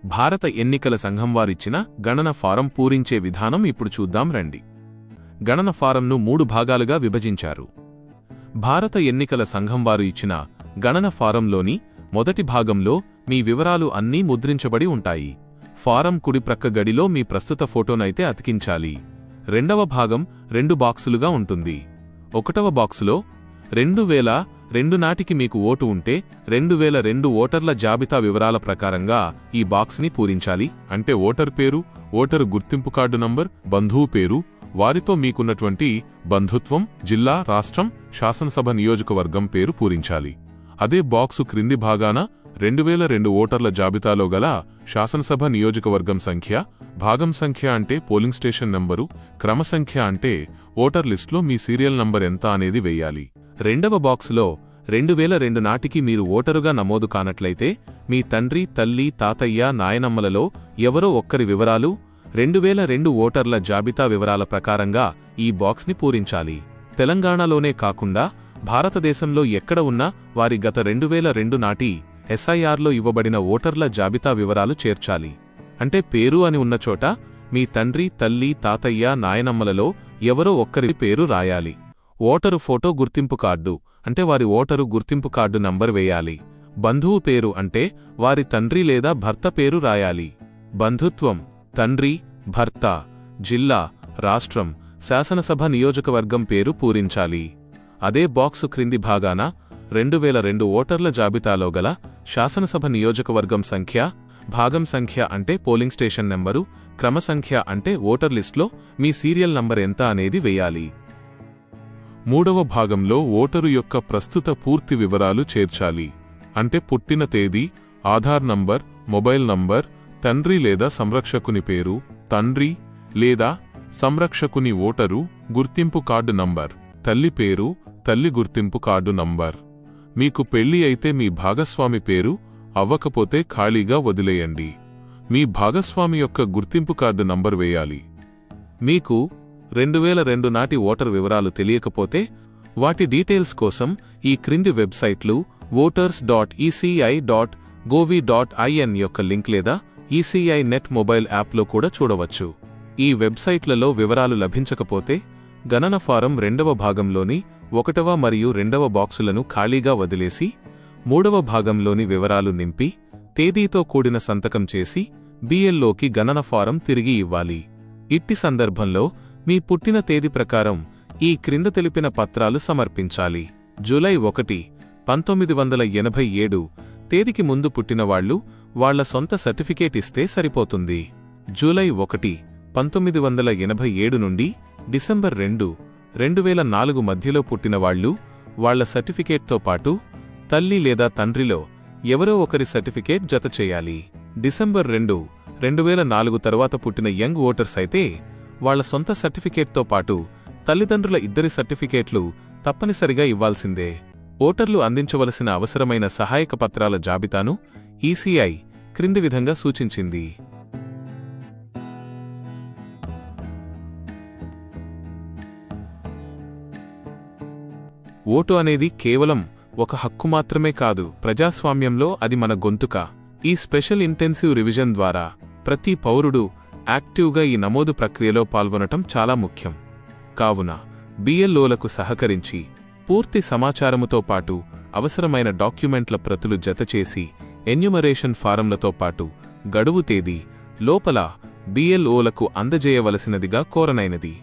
భారత ఎన్నికల సంఘం వారిచ్చిన గణన ఫారం పూరించే విధానం ఇప్పుడు చూద్దాం రండి. గణన ఫారంను 3 భాగాలుగా విభజించారు. భారత ఎన్నికల సంఘం వారు ఇచ్చిన గణన ఫారంలోని మొదటి భాగంలో మీ వివరాలు అన్నీ ముద్రించబడి ఉంటాయి. ఫారం కుడి ప్రక్క గడిలో మీ ప్రస్తుత ఫోటోనైతే అతికించాలి. రెండవ భాగం 2 బాక్సులుగా ఉంటుంది. ఒకటవ బాక్సులో 2002 నాటికి మీకు ఓటు ఉంటే 2002 ఓటర్ల జాబితా వివరాల ప్రకారంగా ఈ బాక్స్ని పూరించాలి. అంటే ఓటర్ పేరు, ఓటరు గుర్తింపు కార్డు నంబర్, బంధువు పేరు, వారితో మీకున్నటువంటి బంధుత్వం, జిల్లా, రాష్ట్రం, శాసనసభ నియోజకవర్గం పేరు పూరించాలి. అదే బాక్సు క్రింది భాగాన 2002 ఓటర్ల జాబితాలో గల శాసనసభ నియోజకవర్గం సంఖ్య, భాగం సంఖ్య అంటే పోలింగ్ స్టేషన్ నంబరు, క్రమ సంఖ్య అంటే ఓటర్ లిస్టులో మీ సీరియల్ నంబర్ ఎంత అనేది వెయ్యాలి. రెండవ బాక్సులో 2002 నాటికి మీరు ఓటరుగా నమోదు కానట్లయితే మీ తండ్రి, తల్లి, తాతయ్య, నాయనమ్మలలో ఎవరో ఒక్కరి వివరాలు 2002 ఓటర్ల జాబితా వివరాల ప్రకారంగా ఈ బాక్స్ని పూరించాలి. తెలంగాణలోనే కాకుండా భారతదేశంలో ఎక్కడ ఉన్నా వారి గత 2002 నాటి ఎస్ఐఆర్లో ఇవ్వబడిన ఓటర్ల జాబితా వివరాలు చేర్చాలి. అంటే పేరు అని ఉన్న చోట మీ తండ్రి, తల్లి, తాతయ్య, నాయనమ్మలలో ఎవరో ఒక్కరి పేరు రాయాలి. ఓటరు ఫోటో గుర్తింపు కార్డు అంటే వారి ఓటరు గుర్తింపు కార్డు నంబర్ వేయాలి. బంధువు పేరు అంటే వారి తండ్రి లేదా భర్త పేరు రాయాలి. బంధుత్వం తండ్రి, భర్త, జిల్లా, రాష్ట్రం, శాసనసభ నియోజకవర్గం పేరు పూరించాలి. అదే బాక్సు క్రింది భాగాన 2002 ఓటర్ల జాబితాలో గల శాసనసభ నియోజకవర్గం సంఖ్య, భాగం సంఖ్య అంటే పోలింగ్ స్టేషన్ నెంబరు, క్రమ సంఖ్య అంటే ఓటర్ లిస్టులో మీ సీరియల్ నంబర్ ఎంత అనేది వెయ్యాలి. మూడవ భాగంలో ఓటరు యొక్క ప్రస్తుత పూర్తి వివరాలు చేర్చాలి. అంటే పుట్టిన తేదీ, ఆధార్ నంబర్, మొబైల్ నంబర్, తండ్రి లేదా సంరక్షకుని పేరు, తండ్రి లేదా సంరక్షకుని ఓటరు గుర్తింపు కార్డు నంబర్, తల్లి పేరు, తల్లి గుర్తింపు కార్డు నంబర్. మీకు పెళ్లి అయితే మీ భాగస్వామి పేరు, అవ్వకపోతే ఖాళీగా వదిలేయండి. మీ భాగస్వామి యొక్క గుర్తింపు కార్డు నంబర్ వేయాలి. మీకు 2002 నాటి ఓటర్ వివరాలు తెలియకపోతే వాటి డీటెయిల్స్ కోసం ఈ క్రింది వెబ్సైట్లు voters.eci.gov.in యొక్క లింక్ లేదా ఈసీఐ నెట్ మొబైల్ యాప్లో కూడా చూడవచ్చు. ఈ వెబ్సైట్లలో వివరాలు లభించకపోతే గణన ఫారం 2వ భాగంలోని 1వ మరియు 2వ బాక్సులను ఖాళీగా వదిలేసి 3వ భాగంలోని వివరాలు నింపి తేదీతో కూడిన సంతకం చేసి బిఎల్లోకి గణన ఫారం తిరిగి ఇవ్వాలి. ఇట్టి సందర్భంలో మీ పుట్టిన తేదీ ప్రకారం ఈ క్రింద తెలిపిన పత్రాలు సమర్పించాలి. జూలై 1, 1987 తేదీకి ముందు పుట్టినవాళ్లు వాళ్ల సొంత సర్టిఫికేట్ ఇస్తే సరిపోతుంది. జూలై 1, 1987 నుండి డిసెంబర్ 2, 2004 మధ్యలో పుట్టినవాళ్లు వాళ్ల సర్టిఫికేట్తో పాటు తల్లి లేదా తండ్రిలో ఎవరో ఒకరి సర్టిఫికేట్ జత చేయాలి. డిసెంబర్ 2, 2004 తర్వాత పుట్టిన యంగ్ ఓటర్స్ అయితే వాళ్ల సొంత సర్టిఫికేట్తో పాటు తల్లిదండ్రుల ఇద్దరి సర్టిఫికేట్లు తప్పనిసరిగా ఇవ్వాల్సిందే. ఓటర్లు అందించవలసిన అవసరమైన సహాయక పత్రాల జాబితాను ఈసీఐ క్రింది విధంగా సూచించింది. ఓటు అనేది కేవలం ఒక హక్కు మాత్రమే కాదు, ప్రజాస్వామ్యంలో అది మన గొంతుక. ఈ స్పెషల్ ఇంటెన్సివ్ రివిజన్ ద్వారా ప్రతి పౌరుడు యాక్టివ్గా ఈ నమోదు ప్రక్రియలో పాల్గొనటం చాలా ముఖ్యం. కావున బిఎల్ఓలకు సహకరించి పూర్తి సమాచారముతో పాటు అవసరమైన డాక్యుమెంట్ల ప్రతులు జతచేసి ఎన్యుమరేషన్ ఫారంలతో పాటు గడువు తేదీ లోపల బిఎల్ఓలకు అందజేయవలసినదిగా కోరనైనది.